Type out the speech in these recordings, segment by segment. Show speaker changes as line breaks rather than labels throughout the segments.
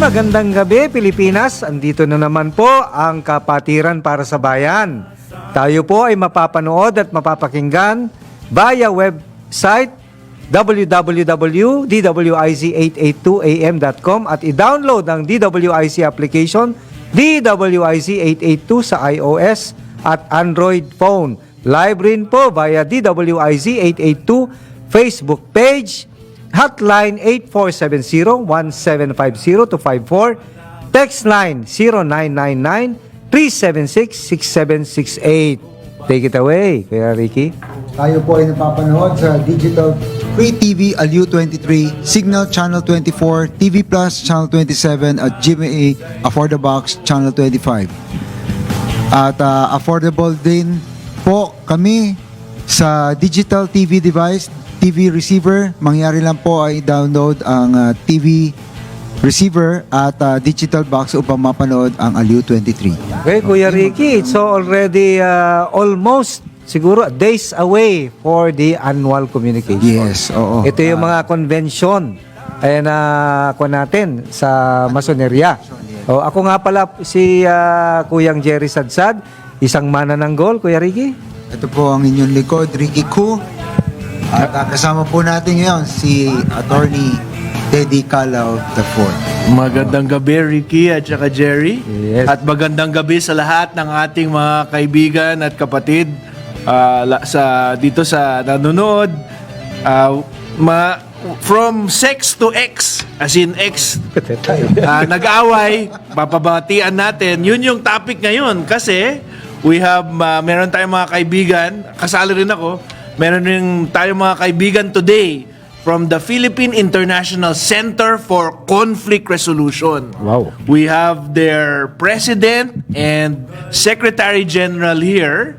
magandang gabi Pilipinas. Andito na naman po ang Kapatiran para sa Bayan. Tayo po ay mapapanood at mapapakinggan via website www.dwiz882am.com at i-download ang DWIZ application DWIZ882 sa iOS at Android phone. Live rin po via DWIZ882 Facebook page, hotline 8470-1750-254, text line 0999-376-6768. Take it away, Kuya Ricky.
Tayo po ay napapanood sa Digital Free TV Aliu 23, Signal Channel 24, TV Plus Channel 27 at GMA Affordabox Channel 25. At affordable din po kami sa digital TV device, TV receiver. Mangyari lang po ay download ang TV receiver at digital box upang mapanood ang Aliu 23.
Okay, Kuya Ricky, it's already almost siguro days away for the annual communication.
Yes, oo.
Ito yung mga convention ay na ko natin sa Masoneria. O, ako nga pala si Kuyang Jerry Sadsad, isang manananggol, Kuya Ricky.
Ito po ang inyong likod, Ricky Koo. At kasama po natin ngayon si Attorney Teddy Calao IV.
Magandang gabi, Ricky at saka Jerry.
Yes.
At magandang gabi sa lahat ng ating mga kaibigan at kapatid dito sa nanonood. From sex to X, as in X, nag-away, papabatian natin. Yun yung topic ngayon kasi we have, meron tayong mga kaibigan, kasali rin ako, meron rin tayong mga kaibigan today from the Philippine International Center for Conflict Resolution.
Wow.
We have their President and Secretary General here.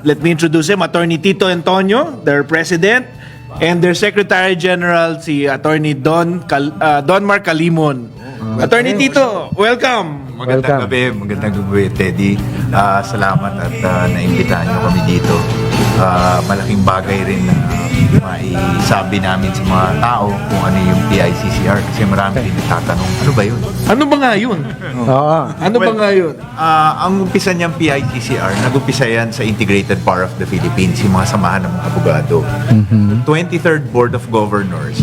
Let me introduce him, Attorney Tito Antonio, their President, and their Secretary General, si Attorney Don Mark Calimon. Attorney Tito, welcome!
Welcome.
Magandang gabi, Teddy. Salamat at naimbitahan niyo kami dito. Malaking bagay rin na maisabi namin sa mga tao kung ano yung PICCR kasi marami din nagtatanong, ano ba yun?
Ano ba nga yun?
Oo.
Ano ba nga yun?
Ang umpisa niyang PICCR, nag-umpisa yan sa Integrated Bar of the Philippines, yung mga samahan ng mga abogado. The 23rd Board of Governors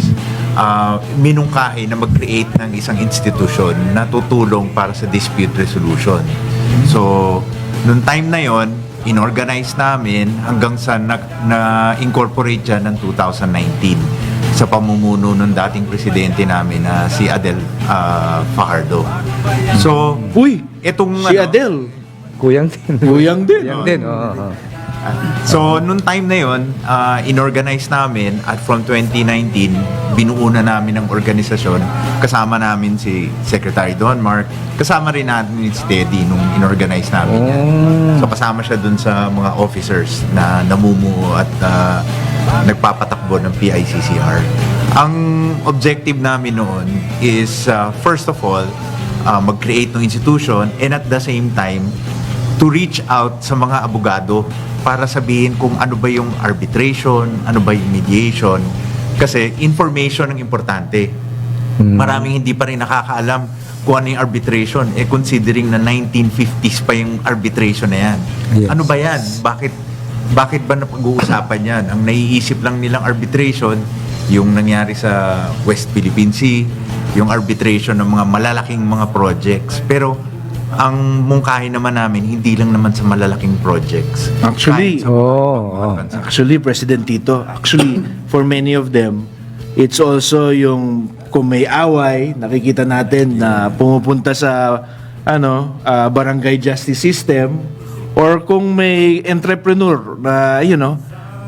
minungkahi na mag-create ng isang institution na tutulong para sa dispute resolution. So, noong time na yon, inorganize namin hanggang sa na-incorporate dyan ng 2019 sa pamumuno ng dating presidente namin na si Adel Fajardo. So, itong
Si Adel.
Kuyang din.
Kuyang din.
Kuyang din, oo.
So, noong time na yon, inorganize namin at from 2019, binuo na namin ang organisasyon. Kasama namin si Secretary Don Mark. Kasama rin namin si Teddy nung inorganize namin yan. So, kasama siya dun sa mga officers na namumuo at nagpapatakbo ng PICCR. Ang objective namin noon is, first of all, mag-create ng institution and at the same time, to reach out sa mga abogado para sabihin kung ano ba yung arbitration, ano ba yung mediation. Kasi information ang importante. Maraming hindi pa rin nakakaalam kung ano yung arbitration. Considering na 1950s pa yung arbitration na yan.
Yes.
Ano ba yan? Bakit ba napag-uusapan yan? Ang naiisip lang nilang arbitration, yung nangyari sa West Philippine Sea, yung arbitration ng mga malalaking mga projects. Pero ang mungkahi naman namin, hindi lang naman sa malalaking projects.
Actually, Actually, President Tito, for many of them, it's also yung kung may away, nakikita natin na pumupunta sa barangay justice system, or kung may entrepreneur na,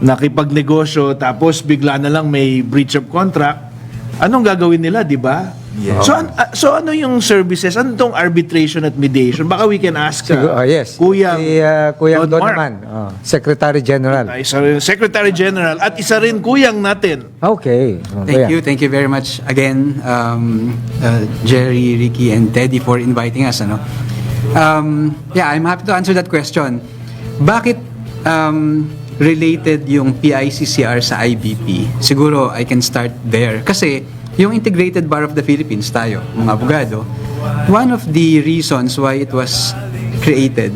nakipagnegosyo tapos bigla na lang may breach of contract, anong gagawin nila, di ba?
Yeah.
So ano yung services? Ano tong arbitration at mediation? Baka we can ask
Yes.
Kuyang
Si Kuyang Don
Mark.
naman, Secretary General.
Isa rin Secretary General at isa rin Kuyang natin.
Okay.
Thank you very much again, Jerry, Ricky, and Teddy for inviting us. Yeah, I'm happy to answer that question. Bakit related yung PICCR sa IBP? Siguro I can start there. Kasi yung Integrated Bar of the Philippines, tayo, mga abogado, one of the reasons why it was created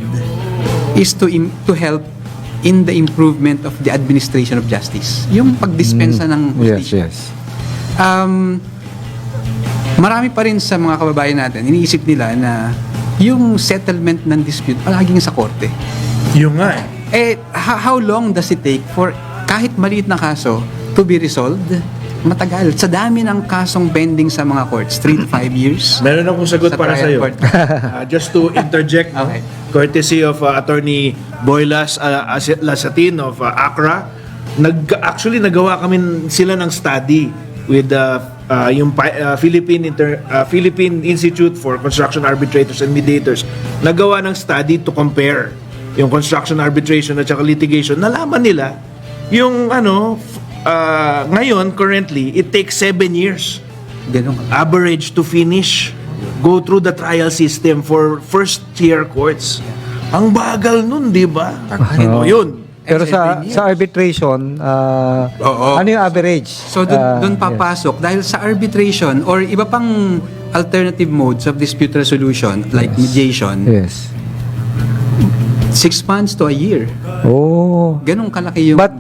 is to help in the improvement of the administration of justice. Yung pagdispensa ng
Yes,
hustisya.
yes.
Marami pa rin sa mga kababayan natin, iniisip nila na yung settlement ng dispute palaging sa korte.
Yung nga
How long does it take for kahit maliit na kaso to be resolved? Matagal. Sa dami ng kasong pending sa mga courts, 3 to 5 years.
Meron akong sagot
Sa
para
trial
sa iyo.
court.
Just to interject, no?
Okay.
Courtesy of Attorney Boylas Lasatin of Accra, actually nagawa kami sila ng study with yung Philippine Institute for Construction Arbitrators and Mediators. Nagawa ng study to compare yung construction arbitration at saka litigation. Nalaman nila yung ngayon, currently, it takes 7 years
Ganun.
average to finish, go through the trial system for first-tier courts. Ang bagal nun, di ba?
Oo.
Yun.
Pero sa arbitration,
Oo.
ano yung average?
So doon papasok dahil sa arbitration or iba pang alternative modes of dispute resolution like mediation,
Yes.
6 months to a year.
Oh.
Ganun kalaki yung
But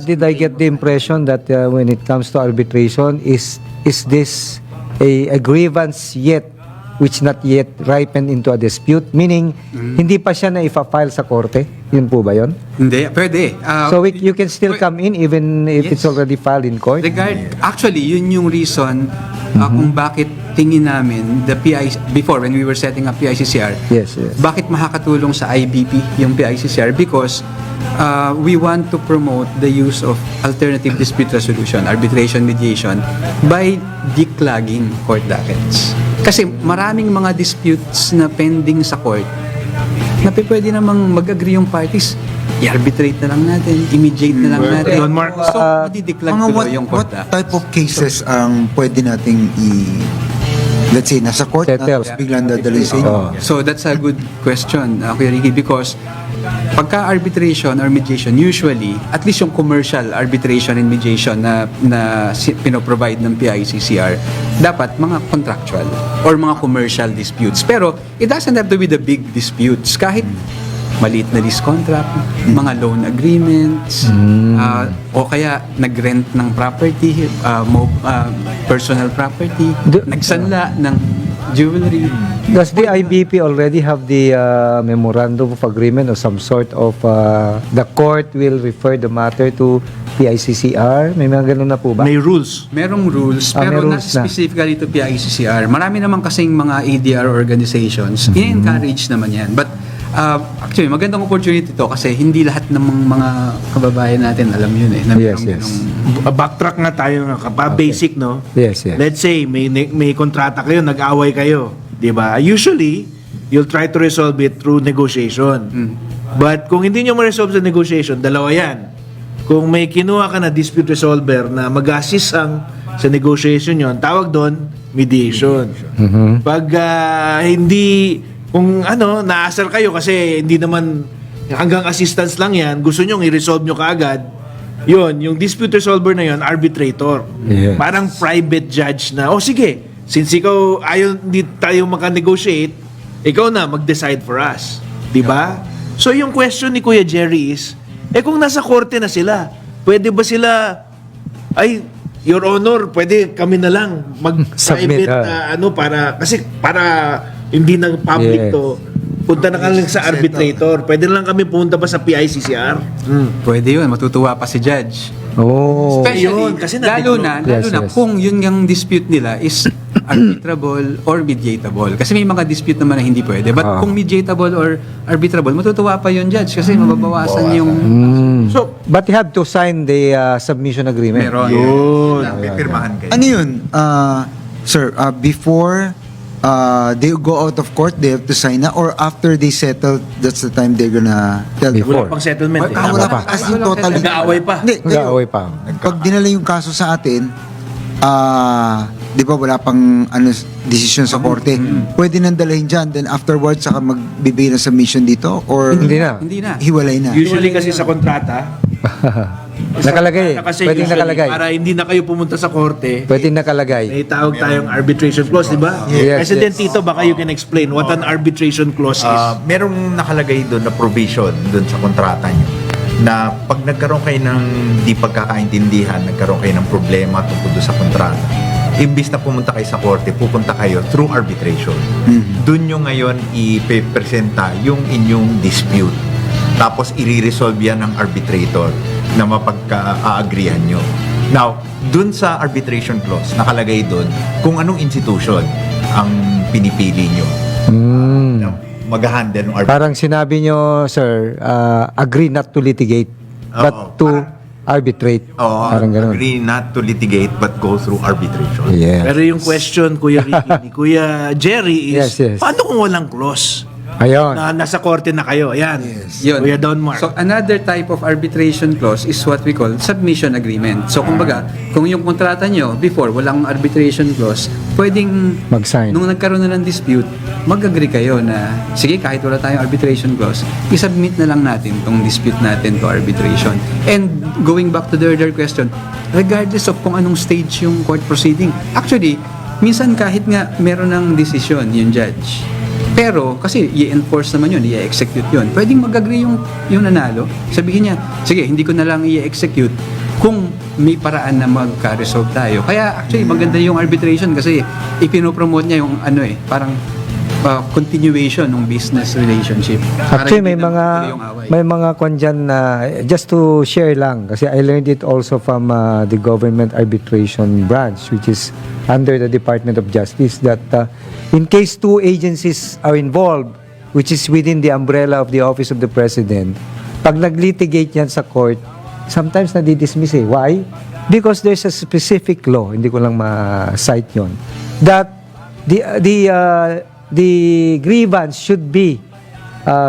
did I get the impression that when it comes to arbitration, is this a grievance yet which not yet ripened into a dispute? Meaning, hindi pa siya na ifa-file sa korte? Yun po ba yun?
Hindi, pwede.
So you can still come in even if it's
Yes.
already filed in court?
Actually, yun yung reason kung bakit tingin namin the before when we were setting up PICCR,
Yes, yes.
bakit makakatulong sa IBP yung PICCR? Because we want to promote the use of alternative dispute resolution, arbitration, mediation by declogging court dockets. Kasi maraming mga disputes na pending sa court na pwede namang mag-agree yung parties, i-arbitrate na lang natin, i-mediate na lang natin.
Don Mark.
So, madideclag
Mga
tuloy yung court
what
docket.
type of cases ang pwede nating let's say, nasa court na,
Settle.
tapos biglang dadalhin sa inyo?
Oh.
So that's a good question, Kuya Ricky, because pagka arbitration or mediation, usually, at least yung commercial arbitration and mediation na pinoprovide ng PICCR, dapat mga contractual or mga commercial disputes. Pero it doesn't have to be the big disputes. Kahit maliit na lease contract, mga loan agreements, o kaya nag-rent ng property, personal property, nagsanla ng jewelry.
Does the IBP already have the memorandum of agreement or some sort of the court will refer the matter to PICCR? May mga ganun na po ba?
May rules.
Merong rules,
May
pero
rules
not
na.
specifically to PICCR. Marami naman kasing mga ADR organizations, i-encourage naman yan. But actually, magandang opportunity to kasi hindi lahat ng mga kababayan natin alam yun eh. Na
Yes,
merong
yes.
ganung-
Backtrack nga tayo nga basic, no?
Yes, yes.
Let's say may kontrata kayo, nag-away kayo, 'di ba? Usually, you'll try to resolve it through negotiation. But kung hindi nyo ma-resolve sa negotiation, dalawa 'yan. Kung may kinuha ka na dispute resolver na mag-assist sa negotiation 'yon, tawag doon mediation. Pag hindi kung naasar kayo kasi hindi naman hanggang assistance lang 'yan, gusto nyo i-resolve nyo kaagad, yun, yung dispute resolver na yun, arbitrator.
Yes.
Parang private judge na, sige, since ikaw ayaw hindi tayo maka-negotiate, ikaw na mag-decide for us. Diba? So yung question ni Kuya Jerry is, kung nasa korte na sila, pwede ba sila, Your Honor, pwede kami na lang
Submit,
mag-private para hindi na public
Yes.
to, punta na ka lang sa arbitrator. Pwede na lang kami punta pa sa PICCR.
Pwede yun, matutuwa pa si judge.
Oh.
Especially,
Yun, kasi
lalo na
Yes, yes.
kung yun yung dispute nila is arbitrable or mediatable. Kasi may mga dispute naman na hindi pwede. But kung mediatable or arbitrable, matutuwa pa yun, judge. Kasi mababawasan yung...
So,
But you have to sign the submission agreement.
Meron.
yun.
Pipirmahan kayo.
Ano yun, sir, before they go out of court, they have to sign na, or after they settle, that's the time they're gonna tell them?
Before.
Wala pang settlement.
Wala pa. As in totally.
Nag-aaway pa.
Hindi,
Nag-aaway pa.
Pag dinala yung kaso sa atin, di ba wala pang decision sa korte, pwede nang dalahin dyan, then afterwards saka magbibigay ng submission dito, or
Hindi na.
Hindi na.
hiwalay na?
Usually kasi sa kontrata,
Nakalagay.
Kasi
Pwedeng
usually,
nakalagay.
para hindi na kayo pumunta sa korte,
Pwedeng nakalagay.
may tawag tayong arbitration clause, di ba?
Yes,
President
yes.
Tito, baka you can explain what an arbitration clause is.
Merong nakalagay doon na provision doon sa kontrata nyo na pag nagkaroon kayo ng di pagkakaintindihan, nagkaroon kayo ng problema tungkol doon sa kontrata, imbis na pumunta kayo sa korte, pupunta kayo through arbitration. Doon nyo ngayon ipepresenta yung inyong dispute. Tapos i-resolve yan ng arbitrator na mapagka-aagrihan nyo. Now, doon sa arbitration clause, nakalagay doon kung anong institution ang pinipili nyo na mag-handle ng arbitration.
Parang sinabi nyo, sir, agree not to litigate, but
Oo.
to arbitrate. Parang ganun.
Agree not to litigate but go through arbitration.
Yeah.
Pero yung question, Kuya Ricky, ni Kuya Jerry is,
Yes, yes.
paano kung walang clause?
Ayun.
Na nasa korte na kayo. Ayan.
Yun.
Kuya Don Mark.
So another type of arbitration clause is what we call submission agreement. So kumbaga, kung yung kontrata nyo before walang arbitration clause, pwedeng
Mag-sign.
nung nagkaroon na ng dispute, mag-agree kayo na sige, kahit wala tayong arbitration clause, isubmit na lang natin tong dispute natin to arbitration. And going back to the earlier question, regardless of kung anong stage yung court proceeding, actually, minsan kahit nga meron ng decision yung judge, pero kasi i-enforce naman yun, i-execute yun. Pwedeng mag-agree yung nanalo. Sabihin niya, sige, hindi ko na lang i-execute kung may paraan na magka-resolve tayo. Kaya actually maganda yung arbitration kasi ipinopromote niya yung parang continuation ng business relationship. Para
Actually,
hindi
may
na
mga
matuloy yung away.
may mga kwan dyan na just to share lang kasi I learned it also from the government arbitration branch which is under the Department of Justice that in case two agencies are involved which is within the umbrella of the Office of the President, pag nag-litigate yan sa court, sometimes nadidismiss eh. Why? Because there's a specific law, hindi ko lang ma-cite yun, that the grievance should be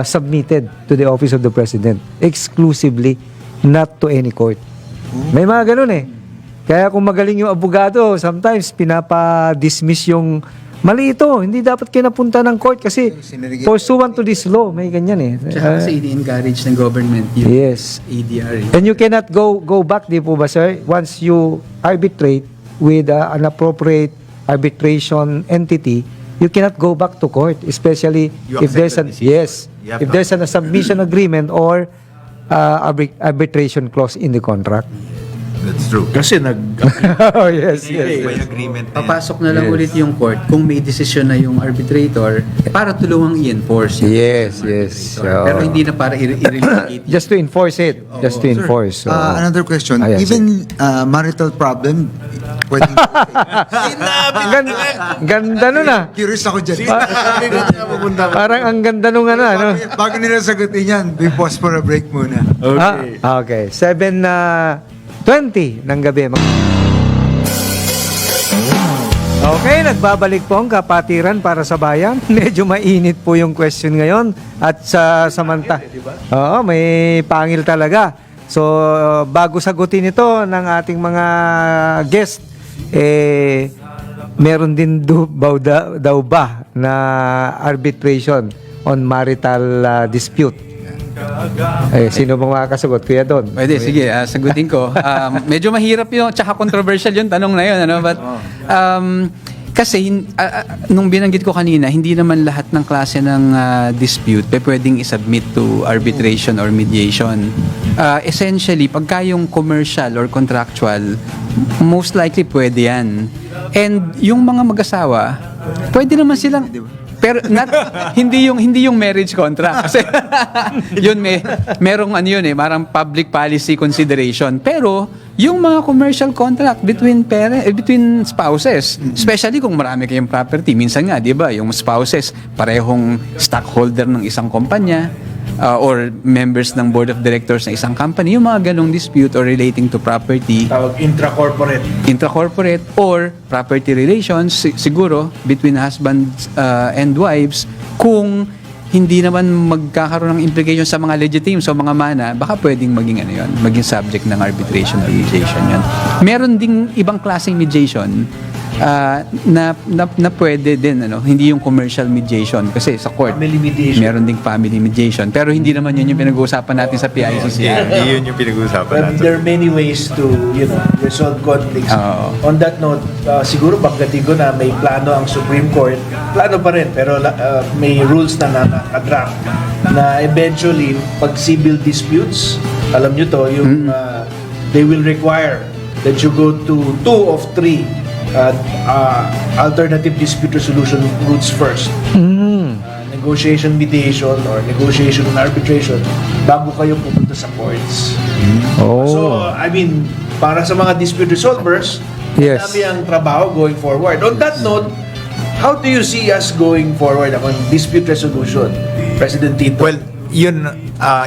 submitted to the Office of the President exclusively, not to any court. May mga ganun eh. Kaya kung magaling yung abogado, sometimes pinapa-dismiss yung mali ito. Hindi dapat kinapunta ng court kasi pursuant to this law, may ganyan eh.
Tsaka kasi ini-encourage ng government yung
Yes.
ADR.
And you cannot go back, di po ba sir? Once you arbitrate with an appropriate arbitration entity, you cannot go back to court, especially
You
if there's
accept
an
the decision.
yes,
You have
if
to
there's a submission agreement or arbitration clause in the contract.
That's true.
Kasi
Oh yes, yes.
May agreement na yan.
Papasok na lang
Yes.
ulit yung court kung may decision na yung arbitrator para tulungang i-enforce. yung
Yes,
decision ng
yes.
arbitrator. Pero hindi na para i-relitigate.
Just to enforce it, just to enforce. So,
Another question.
Ayan,
Even marital problem, pwedeng...
ganda nun ah.
Curious ako dyan.
Parang ang ganda nung ano.
Bago nila sagutin yan, we pause for a break muna.
Okay.
Okay. 7:20 ng gabi. Okay, nagbabalik po ang kapatiran para sa bayan. Medyo mainit po yung question ngayon. At sa samanta. Oo, may pangil talaga. So, bago sagutin ito ng ating mga guest, meron din daw ba na arbitration on marital dispute? Sino bang makakasagot? Kuya Don.
Pwede, sige, sagutin ko. Medyo mahirap yun, tsaka controversial yung tanong na yun. Ano? But, kasi, nung binanggit ko kanina, hindi naman lahat ng klase ng dispute pwedeng isubmit to arbitration or mediation. Essentially, pagka yung commercial or contractual, most likely pwede yan. And yung mga mag-asawa, pwede naman silang... Pero hindi yung marriage contract kasi yun merong parang public policy consideration. Pero yung mga commercial contract between spouses, especially kung marami kayong property, minsan nga 'di ba, yung spouses parehong stockholder ng isang kumpanya or members ng board of directors ng isang company, yung mga ganong dispute or relating to property,
Tawag
intracorporate or property relations siguro between husbands and wives, kung hindi naman magkakaroon ng implication sa mga legitimate so mga mana, baka pwedeng maging maging subject ng arbitration or mediation yan. Meron ding ibang klaseng mediation na pwede din, hindi yung commercial mediation kasi sa court
Family mediation.
meron ding family mediation, pero hindi naman yun yung pinag-uusapan natin sa PICCR.
Hindi yun yung pinag-uusapan
But
natin.
there are many ways to, resolve conflicts.
Oo.
On that note, siguro banggatin ko na may plano ang Supreme Court. Plano pa rin, pero may rules na nakadraft na eventually, pag civil disputes, alam nyo to, yung they will require that you go to 2 of 3 alternative dispute resolution routes first. Negotiation mediation or negotiation and arbitration bago kayo pupunta sa courts.
Oh.
So, I mean, para sa mga dispute resolvers,
Yes.
marami ang trabaho going forward. On that note, how do you see us going forward on dispute resolution, President Tito?
Well, yun,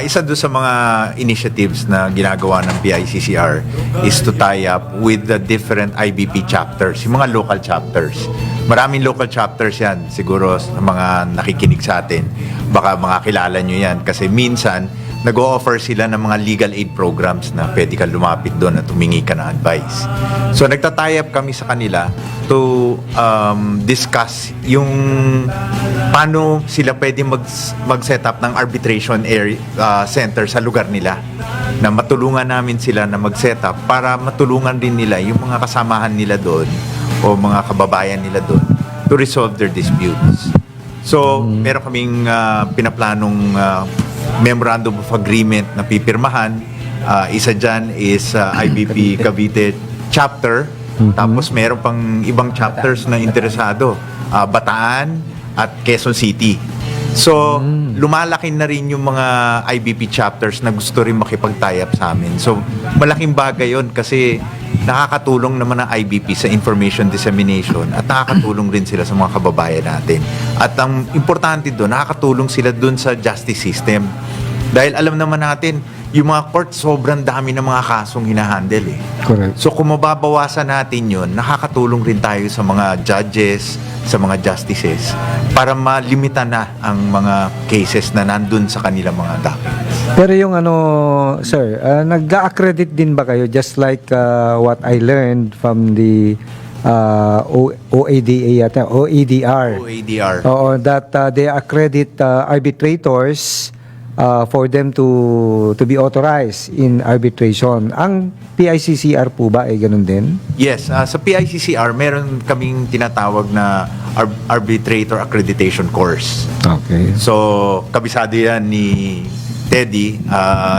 isa doon sa mga initiatives na ginagawa ng PICCR is to tie up with the different IBP chapters, yung mga local chapters. Maraming local chapters yan, siguro sa mga nakikinig sa atin. Baka makakilala nyo yan kasi minsan nag-o-offer sila ng mga legal aid programs na pwede ka lumapit doon at humingi ka ng advice. So nagta-tie up kami sa kanila to discuss yung paano sila pwede mag-set up ng arbitration area, center sa lugar nila, na matulungan namin sila na mag-set up para matulungan din nila yung mga kasamahan nila doon o mga kababayan nila doon to resolve their disputes. So meron kaming pinaplanong memorandum of agreement na pipirmahan. Isa dyan is IBP Cavite chapter. Tapos meron pang ibang chapters na interesado. Bataan at Quezon City. So, lumalaki na rin yung mga IBP chapters na gusto rin makipag-tie up sa amin. So, malaking bagay yon kasi nakakatulong naman ang IBP sa information dissemination at nakakatulong rin sila sa mga kababayan natin. At ang importante doon, nakakatulong sila doon sa justice system. Dahil alam naman natin, yung mga court, sobrang dami ng mga kasong hinahandle eh.
Correct.
So kung mababawasan natin yun, nakakatulong rin tayo sa mga judges, sa mga justices, para malimitan na ang mga cases na nandun sa kanilang mga documents.
Pero yung sir, nag-accredit din ba kayo just like what I learned from the OADA yata, OADR.
OADR.
Oo, that they accredit arbitrators for them to be authorized in arbitration. Ang PICCR po ba ay ganun din?
Yes, sa PICCR, meron kaming tinatawag na arbitrator accreditation course.
Okay.
So, kabisado yan ni Teddy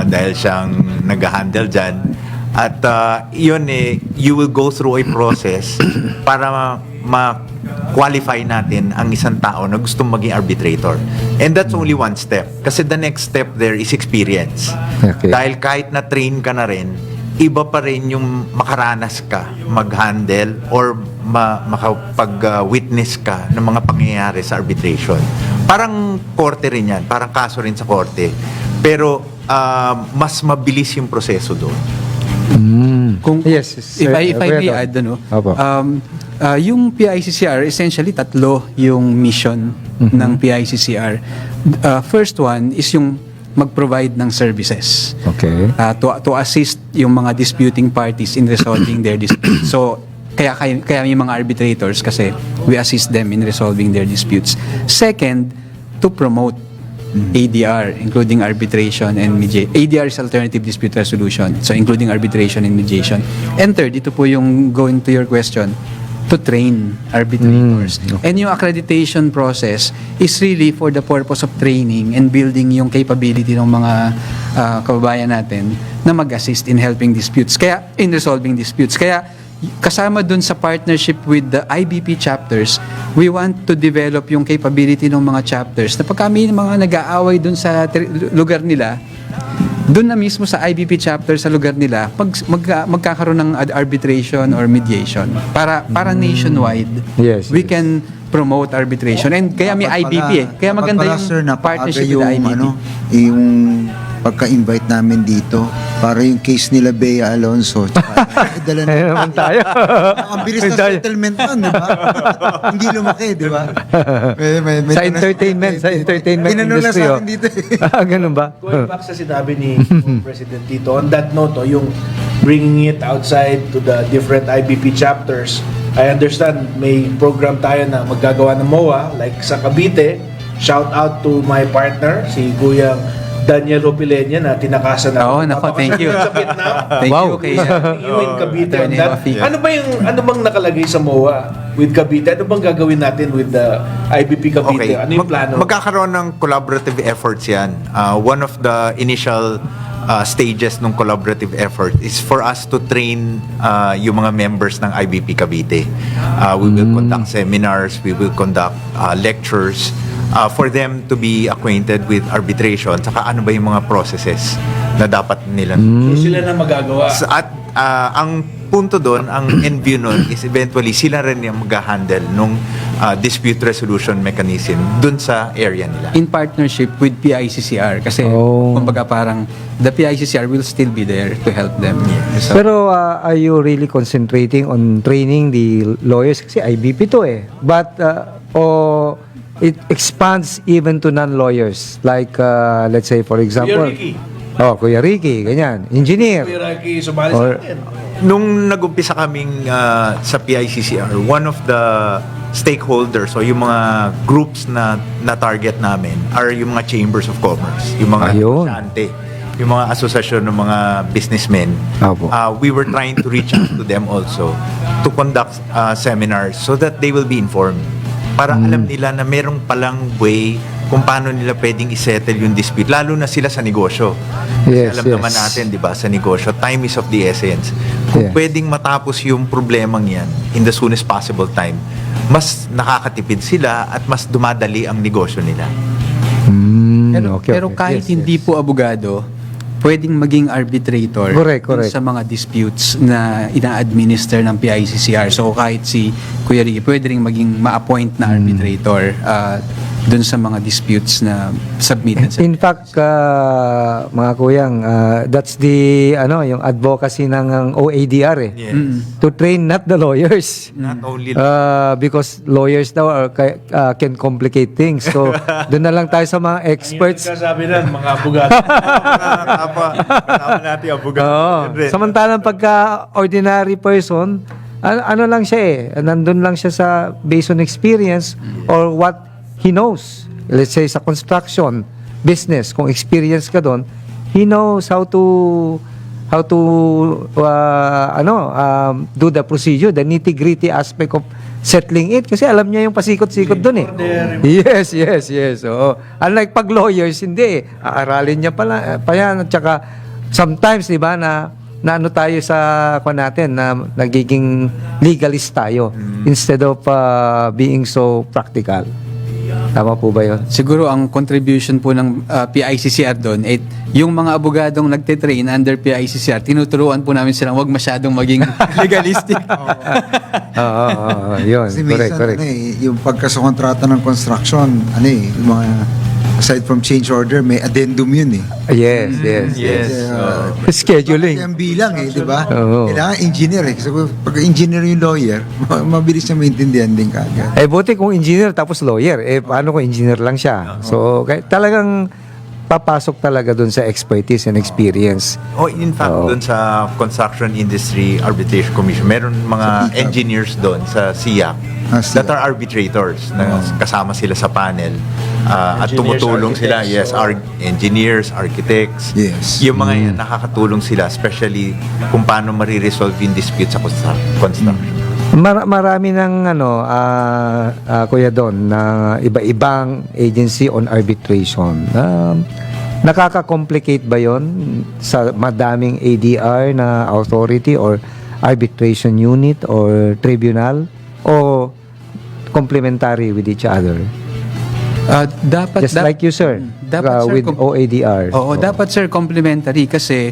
dahil siyang nag-handle dyan. At yun you will go through a process para ma-qualify natin ang isang tao na gustong maging arbitrator. And that's only one step. Kasi the next step there is experience.
Okay.
Dahil kahit na-train ka na rin, iba pa rin yung makaranas ka, mag-handle, or makapag-witness ka ng mga pangyayari sa arbitration. Parang korte rin yan, parang kaso rin sa korte. Pero mas mabilis yung proseso doon.
Yes,
If
sir.
I may
Kuya
add,
Opo.
yung PICCR, essentially tatlo yung mission ng PICCR. First one is yung mag-provide ng services.
Okay.
To assist yung mga disputing parties in resolving their disputes. So, kaya yung mga arbitrators kasi we assist them in resolving their disputes. Second, to promote ADR, including arbitration and mediation. ADR is Alternative Dispute Resolution, so including arbitration and mediation. And third, ito po yung going to your question, to train arbitrators.
Okay.
And yung accreditation process is really for the purpose of training and building yung capability ng mga kababayan natin na mag-assist in helping disputes, kaya in resolving disputes. Kaya kasama dun sa partnership with the IBP chapters, we want to develop yung capability ng mga chapters na pag kami mga nag-aaway dun sa lugar nila, dun na mismo sa IBP chapter sa lugar nila, magkakaroon ng arbitration or mediation para nationwide.
Yes,
We
yes.
can promote arbitration. And kaya may IBP eh. Kaya maganda yung
sir,
partnership with the IBP.
Yung pagka-invite namin dito, para yung case nila Bea Alonso, tsaka, dala na.
Ayun naman tayo.
Ang bilis na settlement nun, di ba? Hindi lumaki, di ba?
Sa entertainment
Tinanong na
industry.
sa akin dito eh.
Ganun ba?
Going back sa sinabi ni President Tito, on that note, yung bringing it outside to the different IBP chapters, I understand may program tayo na maggagawa ng MOA, like sa Cavite. Shout out to my partner, si Kuya Daniel Hopilenya na tinakasan na.
Oo, nako, thank you.
Sa Vietnam.
Thank
Wow.
you kay
You in Cavite on
Attorney
that.
Rafi.
Ano bang nakalagay sa MOA with Cavite? Ano bang gagawin natin with the IBP Cavite? Ano yung plano?
Magkakaroon ng collaborative efforts yan. One of the initial stages ng collaborative effort is for us to train yung mga members ng IBP Cavite. We will conduct seminars, we will conduct lectures for them to be acquainted with arbitration, saka ano ba yung mga processes na dapat nila.
So sila na magagawa.
At ang punto doon, ang end view nun is eventually sila rin yung mag-handle nung dispute resolution mechanism dun sa area nila.
in partnership with PICCR kasi kumbaga parang the PICCR will still be there to help them. So,
Pero are you really concentrating on training the lawyers? Kasi IBP to eh. But, or it expands even to non-lawyers. Like, let's say, for example...
Ricky.
Kuya Ricky, ganyan. Engineer.
Kuya Rocky, sumali
Or-
sa atin.
Nung nag-umpisa kaming sa PICCR, one of the stakeholders o yung mga groups na target namin are yung mga chambers of commerce, yung mga
Ayun.
negosyante, yung mga asosasyon ng mga businessmen.
Opo.
We were trying to reach out to them also to conduct seminars so that they will be informed. Para alam nila na merong palang way kung paano nila pwedeng isettle yung dispute, lalo na sila sa negosyo. Kasi
Yes,
alam
yes.
naman natin, di ba, sa negosyo, time is of the essence. Kung
Yeah.
pwedeng matapos yung problemang yan in the soonest possible time, mas nakakatipid sila at mas dumadali ang negosyo nila.
pero kahit
Yes,
hindi
yes.
po abogado, pwedeng maging arbitrator
Correct,
dun
correct.
sa mga disputes na ina-administer ng PICCR. So kahit si Kuya Ricky, pwede rin maging ma-appoint na arbitrator dun sa mga disputes na submitted sa
In fact, mga kuyang, that's the yung advocacy ng OADR eh.
Yes.
To train not the lawyers.
Not only
Because lawyers daw can complicate things. So, doon na lang tayo sa mga experts.
Sabi na, mga abogado.
kasama natin abogado.
Oo. Samantalang pagka ordinary person, ano lang siya eh, nandun lang siya sa based on experience or what he knows. Let's say sa construction business, kung experience ka doon, he knows how to do the procedure, the nitty-gritty aspect of settling it kasi alam niya yung pasikot-sikot doon eh. Yes. Oo. Unlike pag lawyers, hindi eh. Aaralin niya pa yan. At saka, sometimes, di ba, na ano tayo sa natin, na nagiging legalist tayo instead of being so practical. Tama po ba yun?
Siguro ang contribution po ng PICCR doon, yung mga abogadong nagte-train under PICCR, tinuturuan po namin silang wag masyadong maging legalistic.
Oo, yun.
Kasi
Correct.
minsan, yung pagkasakontrata ng construction, yung mga, aside from change order, may addendum yun eh.
Yes. Scheduling.
Ang bilang di ba?
Oo.
Kailangan engineer eh. Kasi pag engineer yung lawyer, mabilis na maintindihan din kagad.
Buti kung engineer tapos lawyer. Paano kung engineer lang siya? So, talagang papasok talaga dun sa expertise and experience.
In fact,
Oo.
doon sa Construction Industry Arbitration Commission, meron mga engineers doon sa SIAC that are arbitrators na kasama sila sa panel at
Engineers,
tumutulong sila.
architects,
Yes, engineers, architects.
Yes.
Yung mga yan, nakakatulong sila, especially kung paano mariresolve yung dispute sa construction.
Marami ng Kuya Don na iba-ibang agency on arbitration. Nakaka-complicate ba 'yon sa madaming ADR na authority or arbitration unit or tribunal o complementary with each other?
Dapat
Just like you, sir,
dapat, sir,
with OADR.
Oo, dapat sir complementary kasi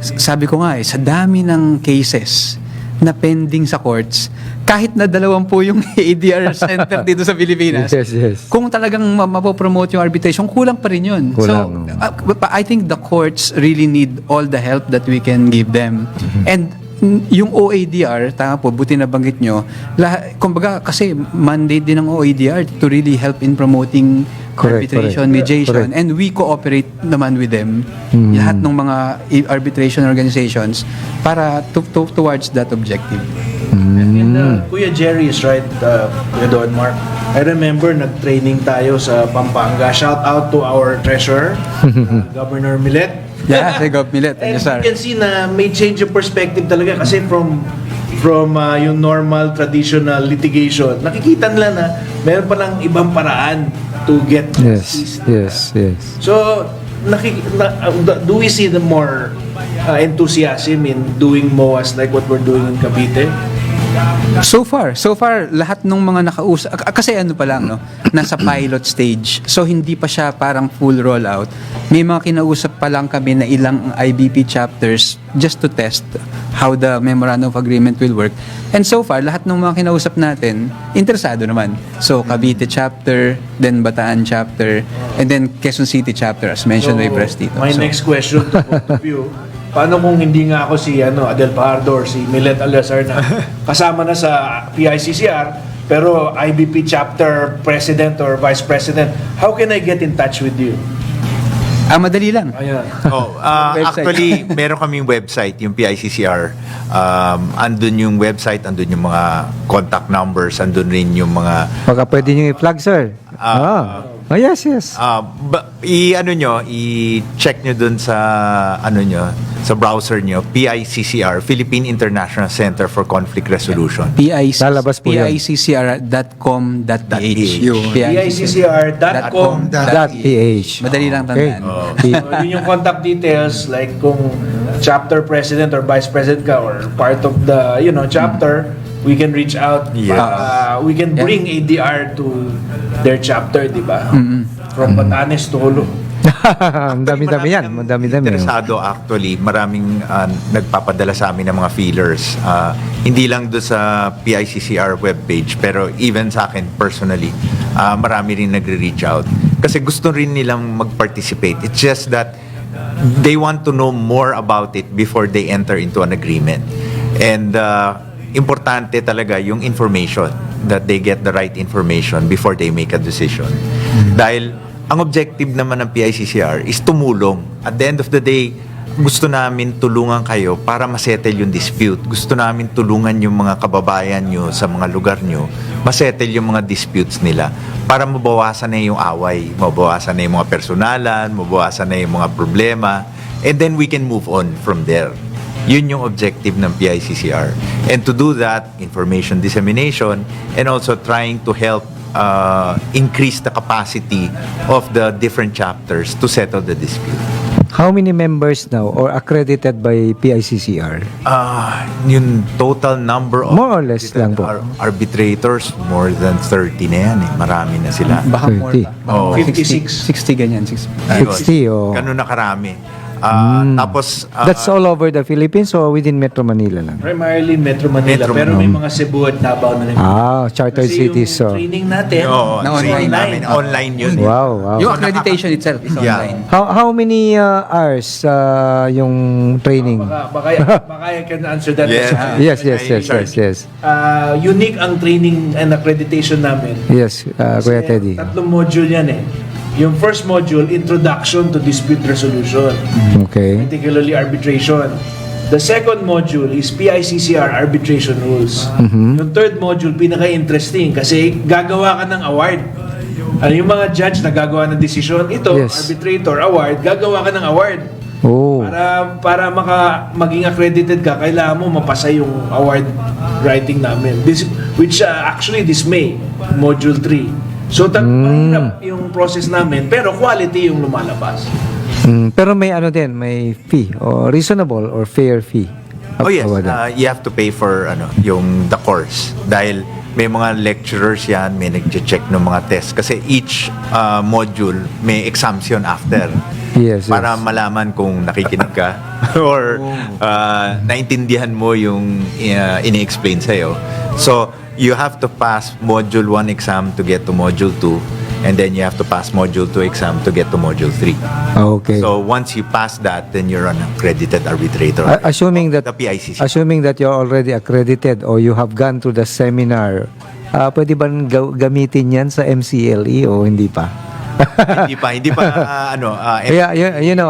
sabi ko nga sa dami ng cases na pending sa courts, kahit na 20 yung ADR center dito sa Pilipinas,
Yes.
kung talagang mapopromote yung arbitration, kulang pa rin yun.
Kulang.
So, I think the courts really need all the help that we can give them. And yung OADR, tama po, buti na banggit nyo, kumbaga kasi mandate din ng OADR to really help in promoting arbitration, mediation, and we cooperate naman with them, lahat ng mga arbitration organizations para towards that objective.
And Kuya Jerry is right, Kuya Don Mark. I remember nag-training tayo sa Pampanga. Shout out to our treasurer, Governor Milet.
Yeah, si Gov. Milet.
And
Yes, sir.
you can see na may change of perspective talaga kasi from yung normal traditional litigation, nakikita nila na meron pa lang ibang paraan to get justice.
Yes.
So, do we see the more enthusiasm in doing MOAs like what we're doing in Cavite?
So far, lahat ng mga nakausap, kasi ano pa lang, no, nasa pilot stage. So, hindi pa siya parang full rollout. May mga kinausap pa lang kami na ilang IBP chapters just to test how the Memorandum of Agreement will work. And so far, lahat ng mga kinausap natin, interesado naman. So, Cavite chapter, then Bataan chapter, and then Quezon City chapter, as mentioned by Pres Tito.
My
So,
next question to both of you, paano kung hindi nga ako si Adel Pardo or si Milet Alasar na kasama na sa PICCR, pero IBP chapter president or vice president, how can I get in touch with you?
madali lang.
Ayan.
Website.
Actually, meron kaming website, yung PICCR. Andun yung website, andun yung mga contact numbers, andun rin yung mga
Baka pwede nyo i-plug, sir. Yes.
i-check nyo dun sa sa browser nyo, PICCR, Philippine International Center for Conflict Resolution.
Lalabas po yun.
PICCR.com.ph.
PICCR.com.
.ph.
Madali lang tandaan.
So, yun yung contact details, like kung chapter president or vice president ka or part of the chapter, we can reach out.
Yes.
We can bring ADR to their chapter, di ba? From Batanes to Holo.
Ang dami-dami yan. Madami-dami.
Interesado actually, maraming nagpapadala sa amin ng mga feelers. Hindi lang do sa PICCR webpage, pero even sa akin personally, marami rin nagre-reach out. Kasi gusto rin nilang mag-participate. It's just that they want to know more about it before they enter into an agreement. And importante talaga yung information, that they get the right information before they make a decision. Dahil ang objective naman ng PICCR is tumulong. At the end of the day, gusto namin tulungan kayo para masettle yung dispute. Gusto namin tulungan yung mga kababayan nyo sa mga lugar nyo, masettle yung mga disputes nila para mabawasan na yung away, mabawasan na yung mga personalan, mabawasan na yung mga problema, and then we can move on from there. Yun yung objective ng PICCR. And to do that, information dissemination and also trying to help increase the capacity of the different chapters to settle the dispute.
How many members now or accredited by PICCR?
Yung total number of
More or less lang po.
arbitrators, more than 30 na yan eh. Marami na sila.
Baka more
30.
pa.
Oh.
60 ganyan. 60.
Ayun.
60, oh.
Ganun na karami. Tapos
That's all over the Philippines or within Metro Manila lang?
Primarily Metro Manila,
Metro
pero may mga Cebu at Davao na rin.
Chartered
Kasi
cities.
yung
So.
training natin,
Na online.
namin, online yun.
Wow.
Yung accreditation itself is
Yeah.
online.
How many hours yung training?
baka I can answer that
Yes.
question.
Yes.
Unique ang training and accreditation namin.
Yes, Kuya
Kasi
Teddy.
tatlong module yan eh. Yung first module, Introduction to Dispute Resolution,
Okay.
particularly arbitration. The second module is PICCR Arbitration Rules. Yung third module, pinaka-interesting kasi gagawa ka ng award. Ano yung mga judge na gagawa ng decision? Ito,
Yes.
arbitrator, award, gagawa ka ng award.
Oh.
Para maging accredited ka, kailangan mo mapasa yung award writing namin. Which actually this May, Module 3. So, mahirap yung process namin, pero quality yung lumalabas.
Pero may may fee or reasonable or fair fee.
Oh yes,
Award.
you have to pay for yung the course dahil may mga lecturers yan, may nagche-check ng mga tests kasi each module may exams yun after.
Yes,
Para
yes.
malaman kung nakikinig ka or naintindihan mo yung ini-explain sa'yo. So, you have to pass Module 1 exam to get to Module 2 and then you have to pass Module 2 exam to get to Module 3.
Okay.
So, once you pass that, then you're an accredited arbitrator.
Assuming that
the PICC.
assuming that you're already accredited or you have gone to the seminar, pwede ba gamitin yan sa MCLE o hindi pa?
Hindi pa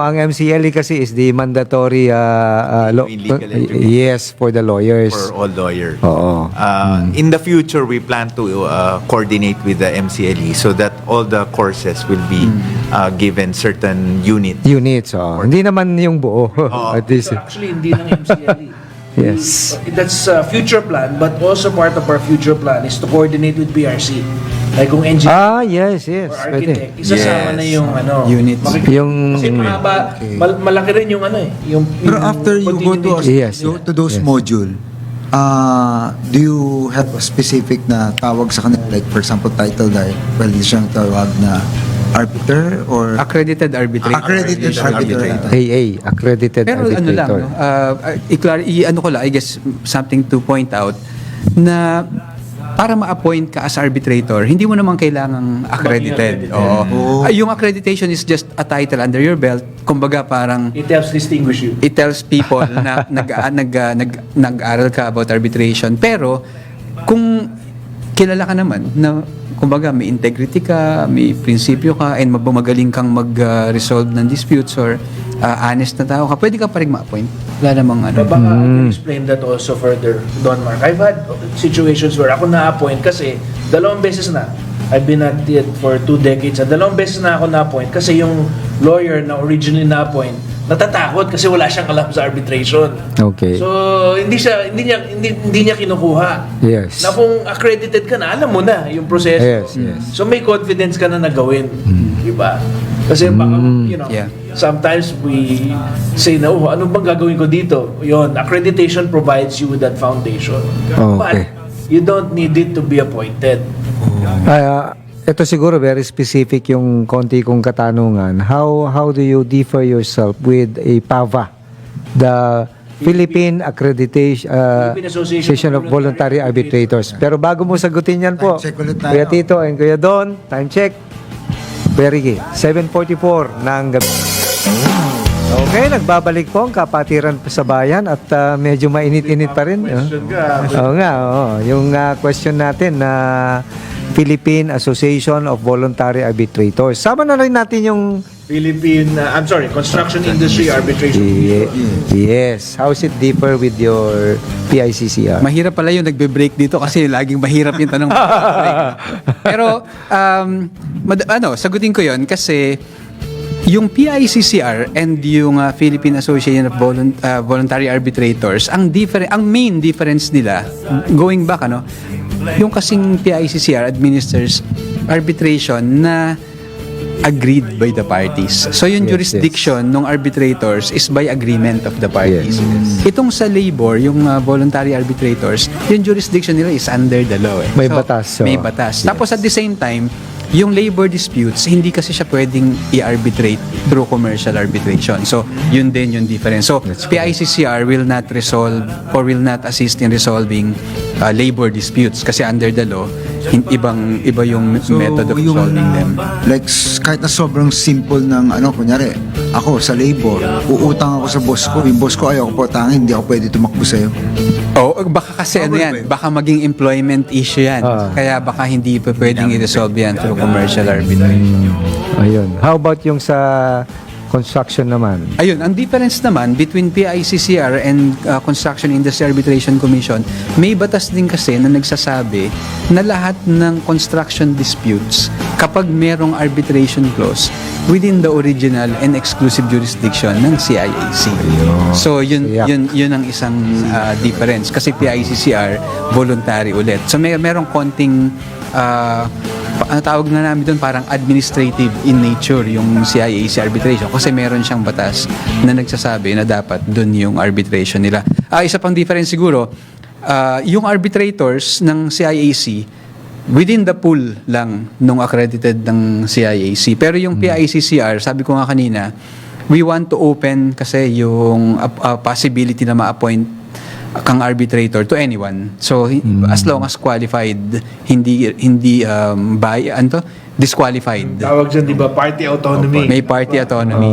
ang MCLE kasi is the mandatory
In legal education.
yes, for the lawyers.
for all lawyers.
Oo.
In the future, we plan to coordinate with the MCLE so that all the courses will be given certain units.
Units, hindi naman yung buo. At least,
Actually, hindi lang MCLE.
yes.
That's a future plan, but also part of our future plan is to coordinate with PRC. Like kung engineer
Yes,
or
pwede.
architect, isasama
Yes.
na yung
Units.
Yung,
Kasi mahaba, malaki rin yung yung
Pero after you go to,
Yes.
to those
Yes.
module, do you have a specific na tawag sa kanila? Like, for example, title dahil pwede siyang tawag na arbiter or
Accredited arbitrator.
accredited arbiter.
AA, accredited
Pero ano lang,
arbitrator.
no? Ano ko lang, I guess something to point out na para ma-appoint ka as arbitrator, hindi mo naman kailangang accredited. Oo. Yung accreditation is just a title under your belt. Kumbaga parang
it helps distinguish you.
it tells people na nag-aral ka about arbitration. Pero kung kilala ka naman na kumbaga may integrity ka, may prinsipyo ka, and magaling kang mag-resolve ng disputes or honest na tao ka, pwede ka pa rin ma-appoint. Wala namang ano.
Baka I can explain that also further, Don Mark. I've had situations where ako na-appoint kasi 2 beses na. I've been at it for 2 decades. 2 beses na ako na-appoint kasi yung lawyer na originally na-appoint natatakot kasi wala siyang alam sa arbitration.
Okay.
So hindi niya kinukuha.
Yes.
Na kung accredited ka na, alam mo na yung proseso.
Yes.
So may confidence ka na nagawin. Diba? Kasi baka,
Yeah.
sometimes we say na, ano bang gagawin ko dito? Yun, accreditation provides you with that foundation.
Okay.
But you don't need it to be appointed.
Ito siguro very specific yung konti kong katanungan. How do you differ yourself with a PAVA, the Philippine Accreditation Association of Voluntary Arbitrators? Pero bago mo sagutin yan po,
Time check ulit tayo.
Kuya Tito and Kuya Don, time check. Very good. 7:44 ng gabi. Okay, nagbabalik po ang kapatiran sa bayan at medyo mainit-init pa rin. Oo nga, oo. Yung question natin na Philippine Association of Voluntary Arbitrators. Sama na rin natin yung
Construction Industry Arbitration.
yes. How is it differ with your PICCR?
Mahirap pala yung nagbe-break dito kasi laging mahirap yung tanong. Pero, sagutin ko yon kasi yung PICCR and yung Philippine Association of Voluntary Arbitrators, ang main difference nila, going back, yung kasing PICCR administers arbitration na agreed by the parties. So yung
Yes,
jurisdiction ng arbitrators is by agreement of the parties.
Yes.
Itong sa labor, yung voluntary arbitrators, yung jurisdiction nila is under the law.
May batas, so,
May batas.
yes.
Tapos at the same time, yung labor disputes, hindi kasi siya pwedeng i-arbitrate through commercial arbitration. So, yun din yung difference. So, PICCR will not resolve or will not assist in resolving labor disputes kasi under the law, iba yung method of resolving them.
Like, kahit na sobrang simple ng kunyari, ako sa labor, uutang ako sa boss ko, yung boss ko ayaw ko po tangin, hindi ako pwede tumakbo sa'yo.
Baka kasi baka maging employment issue yan. Kaya baka hindi pa pwedeng i-resolve yan through commercial arbitration.
Ayun. How about yung sa construction naman?
Ayun, ang difference naman between PICCR and Construction Industry Arbitration Commission, may batas din kasi na nagsasabi na lahat ng construction disputes, kapag merong arbitration clause, within the original and exclusive jurisdiction ng CIAC. So yun ang isang difference kasi PICCR voluntary ulit. So merong konting ang tawag na namin doon parang administrative in nature yung CIAC arbitration kasi meron siyang batas na nagsasabi na dapat doon yung arbitration nila. Isa pang difference siguro, yung arbitrators ng CIAC within the pool lang nung accredited ng CIAC. Pero yung PICCR, sabi ko nga kanina, we want to open kasi yung possibility na ma-appoint kang arbitrator to anyone. So as long as qualified, hindi disqualified.
Tawag dyan, di ba? Party autonomy.
May party autonomy.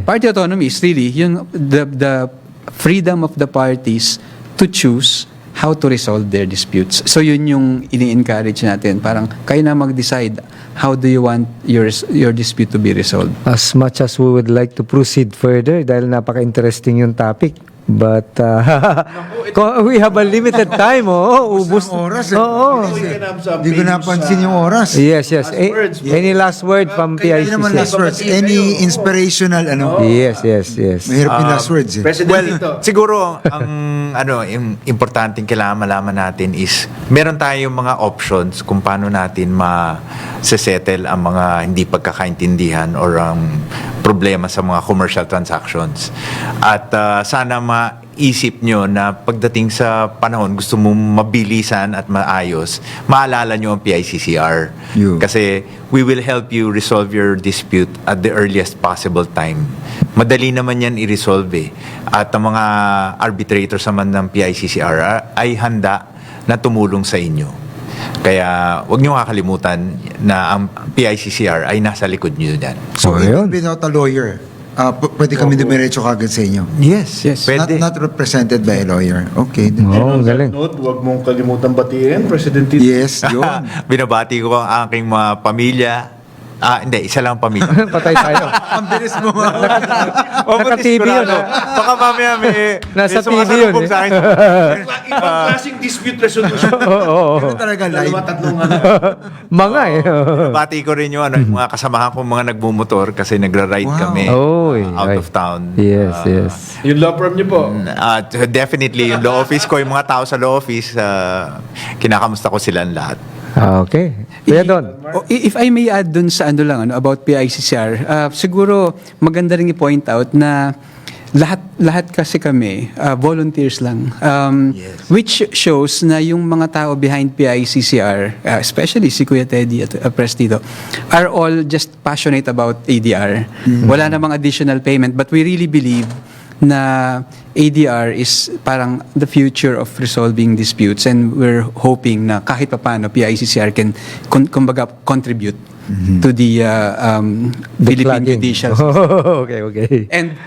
Party autonomy is really yung the freedom of the parties to choose how to resolve their disputes. So yun yung ini-encourage natin. Parang kayo na mag-decide how do you want your dispute to be resolved.
As much as we would like to proceed further dahil napaka-interesting yung topic. But we have a limited time. Ubus.
Ang oras, eh.
Oo.
We can have some
Hindi ko
pages,
napansin yung oras.
Yes, yes.
words.
Any last word from
Kaya naman last
PICC?
words. Any inspirational,
Yes, yes, yes.
Mahirap yung last words eh.
President
Well,
dito.
siguro ang yung importanteng kailangan malaman natin is meron tayong mga options kung paano natin ma-settle ang mga hindi pagkakaintindihan or ang problema sa mga commercial transactions. At sana maisip nyo na pagdating sa panahon gusto mo mabilisan at maayos, maalala nyo ang PICCR.
Yun.
Kasi we will help you resolve your dispute at the earliest possible time. Madali naman yan i-resolve eh. At ang mga arbitrators naman ng PICCR ay handa na tumulong sa inyo. Kaya huwag niyo kakalimutan na ang PICCR ay nasa likod niyo dyan.
So,
Ayun.
even without a lawyer, pwede kami dumiretso kagad sa inyo.
Yes,
Yes.
pwede.
Not represented by a lawyer. Okay.
Oh,
On that
galing.
note, huwag mong kalimutan batiin, President Tito.
Yes, yun.
Binabati ko ang aking mga pamilya. Hindi, isa lang ang pamilya.
Patay tayo.
Ang bilis mo.
Naka-TV yun,
Baka mamaya may
Nasa
may
TV
sumasalubong
yun,
sa akin.
Ibang klaseng dispute resolution.
Pero talaga live.
Dalawa, tatlong
Mga
Bati ko rin yung mga kasamahan kong mga nagmumotor kasi nagra-ride
Wow.
kami
Oy,
out
ay.
of town.
Yes, yes.
Yung law firm niyo po.
Definitely, yung law office ko, yung mga tao sa law office, kinakamusta ko silang lahat.
Okay. Kuya Don.
If I may add dun sa about PICCR, siguro maganda rin i-point out na lahat kasi kami volunteers lang.
Yes.
Which shows na yung mga tao behind PICCR, especially si Kuya Teddy at Pres Tito, are all just passionate about ADR. Wala namang additional payment, but we really believe na ADR is parang the future of resolving disputes, and we're hoping na kahit papaano PICCR can kumbaga contribute to the Philippine
Plugging.
judicial system.
Okay, okay.
And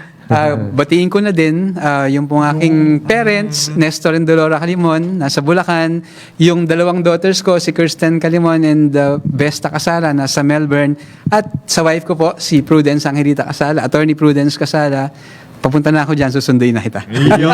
batiin ko na din yung pong aking parents, Nestor and Dolora Calimon, nasa Bulacan. Yung dalawang daughters ko, si Kirsten Calimon and Besta Casala, nasa Melbourne. At sa wife ko po, si Prudence Angelita Casala, Attorney Prudence Casala. Papunta na ako dyan, susunduin na kita.
Yun,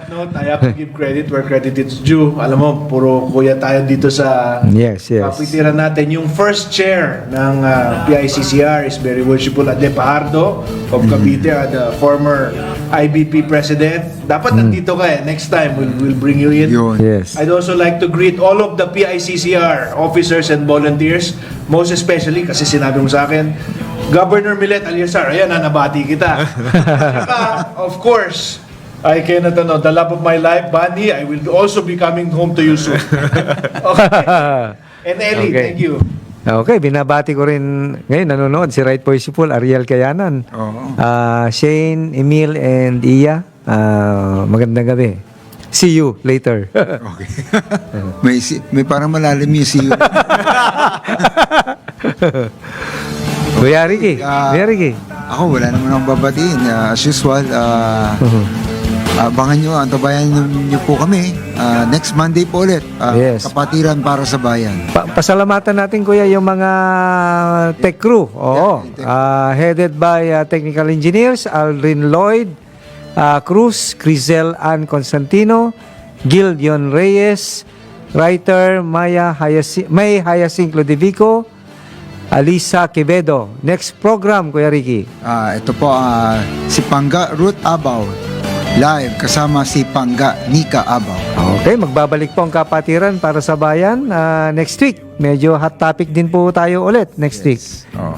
note, I have to give credit where credit is due. Alam mo, puro kuya tayo dito sa
Yes, yes.
kapitiran natin. Yung first chair ng PICCR is very worshipful Ade Pajardo of Cavite, the former IBP president. Dapat nandito ka eh. Next time, we'll bring you in.
Yun.
Yes.
I'd also like to greet all of the PICCR officers and volunteers, most especially, kasi sinabi mo sa akin, Governor Milet Aliasar, ayan, nabati kita. Saka, of course, I cannot know, the love of my life, Bunny, I will also be coming home to you soon. Okay. And Ellie,
Okay.
thank you.
Okay, binabati ko rin ngayon nanonood si Right Worshipful Ariel Kayanan.
Oo.
Shane, Emil, and Iya. Magandang gabi. See you later.
Okay. may parang malalim yung CEO.
Kuya Ricky. Kuya Ricky.
Ako, wala naman akong babatiin. As usual, abangan nyo, antabayan nyo po kami. Next Monday po ulit.
Yes.
Kapatiran para sa bayan.
Pasalamatan natin kuya yung mga tech crew. Oo. Headed by technical engineers Aldrin Lloyd, Cruz, Crizel Ann Constantino, Gildion Reyes, writer May Hyacinth Ludovico, Alisa Quevedo. Next program, Kuya Ricky.
Ito po, si Pangga Ruth Abaw. Live kasama si Pangga Nika Abaw.
Okay, magbabalik po ang kapatiran para sa bayan next week. Medyo hot topic din po tayo ulit next week.
Oh.